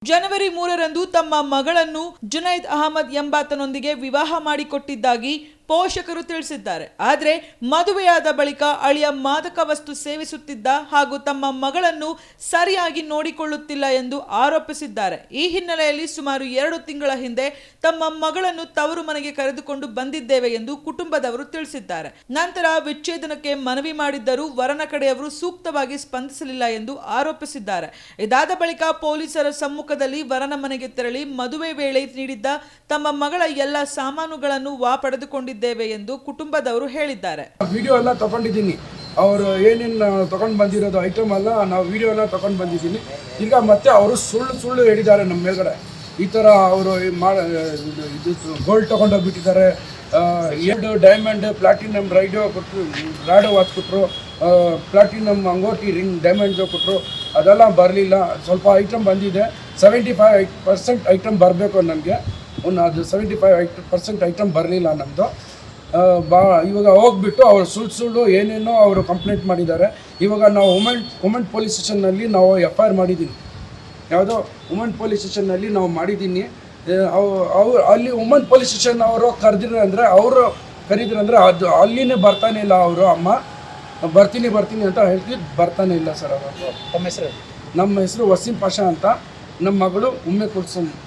ಜನವರಿ 3ರಂದು ತಮ್ಮ ಮಗಳನ್ನು ಜುನೈದ್ ಅಹಮದ್ ಎಂಬಾತನೊಂದಿಗೆ ವಿವಾಹ ಮಾಡಿಕೊಟ್ಟಿದ್ದಾಗಿ ಪೋಷಕರು ತಿಳಿಸಿದ್ದಾರೆ. ಆದರೆ ಮದುವೆಯಾದ ಬಳಿಕ ಅಳಿಯ ಮಾದಕ ವಸ್ತು ಸೇವಿಸುತ್ತಿದ್ದ ಹಾಗೂ ತಮ್ಮ ಮಗಳನ್ನು ಸರಿಯಾಗಿ ನೋಡಿಕೊಳ್ಳುತ್ತಿಲ್ಲ ಎಂದು ಆರೋಪಿಸಿದ್ದಾರೆ. ಈ ಹಿನ್ನೆಲೆಯಲ್ಲಿ ಸುಮಾರು 2 ತಿಂಗಳ ಹಿಂದೆ ತಮ್ಮ ಮಗಳನ್ನು ತವರು ಮನೆಗೆ ಕರೆದುಕೊಂಡು ಬಂದಿದ್ದೇವೆ ಎಂದು ಕುಟುಂಬದವರು ತಿಳಿಸಿದ್ದಾರೆ. ನಂತರ ವಿಚ್ಛೇದನಕ್ಕೆ ಮನವಿ ಮಾಡಿದ್ದರೂ ವರನ ಕಡೆಯವರು ಸೂಕ್ತವಾಗಿ ಸ್ಪಂದಿಸಲಿಲ್ಲ ಎಂದು ಆರೋಪಿಸಿದ್ದಾರೆ. ಇದಾದ ಬಳಿಕ ಪೊಲೀಸರ ಸಮ್ಮುಖದಲ್ಲಿ ವರನ ಮನೆಗೆ ತೆರಳಿ ಮದುವೆ ವೇಳೆ ನೀಡಿದ್ದ ತಮ್ಮ ಮಗಳ ಎಲ್ಲ ಸಾಮಾನುಗಳನ್ನು ಪಡೆದುಕೊಂಡಿದ್ದಾರೆ ಎಂದು ಕುಟುಂಬದವರು ಹೇಳಿದ್ದಾರೆ. ವಿಡಿಯೋ ಎಲ್ಲ ತಗೊಂಡಿದ್ದೀನಿ, ಅವರು ಏನೇನು ತಗೊಂಡು ಬಂದಿರೋದು ಐಟಮ್ ಎಲ್ಲ ನಾವು ವಿಡಿಯೋ ಎಲ್ಲ ತಗೊಂಡು ಬಂದಿದ್ದೀನಿ. ಈಗ ಮತ್ತೆ ಅವರು ಸುಳ್ಳು ಹೇಳಿದ್ದಾರೆ ನಮ್ಮ ಮೇಲ್ಗಡೆ. ಈ ಥರ ಅವರು ಇದು gold ತೊಗೊಂಡೋಗ್ಬಿಟ್ಟಿದ್ದಾರೆ, 2 diamond platinum Rado watch ಕೊಟ್ಟರು, ಪ್ಲಾಟಿನಮ್ ಅಂಗೋಟಿ ರಿಂಗ್ ಡೈಮಂಡ್ ಕೊಟ್ಟರು. ಅದೆಲ್ಲ ಬರಲಿಲ್ಲ. ಸ್ವಲ್ಪ ಐಟಮ್ ಬಂದಿದೆ, 75% ಐಟಮ್ ಬರಬೇಕು ನನಗೆ. ಅದು 75% ಐಟಮ್ ಬರಲಿಲ್ಲ ನಮ್ಮದು. ಇವಾಗ ಹೋಗ್ಬಿಟ್ಟು ಅವರು ಸುಳ್ಳು ಏನೇನೋ ಅವರು ಕಂಪ್ಲೇಂಟ್ ಮಾಡಿದ್ದಾರೆ. ಇವಾಗ ನಾವು ವುಮೆನ್ ಪೊಲೀಸ್ ಸ್ಟೇಷನ್ನಲ್ಲಿ ನಾವು FIR ಮಾಡಿದ್ದೀನಿ. ಯಾವುದೋ ವುಮೆನ್ ಪೊಲೀಸ್ ಸ್ಟೇಷನ್ನಲ್ಲಿ ನಾವು ಮಾಡಿದ್ದೀನಿ. ಅಲ್ಲಿ ವುಮೆನ್ ಪೊಲೀಸ್ ಸ್ಟೇಷನ್ ಅವರು ಕರೆದಿರಂದರೆ ಅದು ಅಲ್ಲಿನೇ ಬರ್ತಾನೆ ಇಲ್ಲ. ಅವರು ಅಮ್ಮ ಬರ್ತೀನಿ ಅಂತ ಹೇಳ್ತಿದ್ದು ಬರ್ತಾನೆ ಇಲ್ಲ ಸರ್. ಅವರು ತಮ್ಮ ಹೆಸರು? ನಮ್ಮ ಹೆಸರು ವಸೀಂ ಪಾಷಾ ಅಂತ. ನಮ್ಮ ಮಗಳು ಉಮ್ಮೆ ಕುಲ್ಸುಮ್.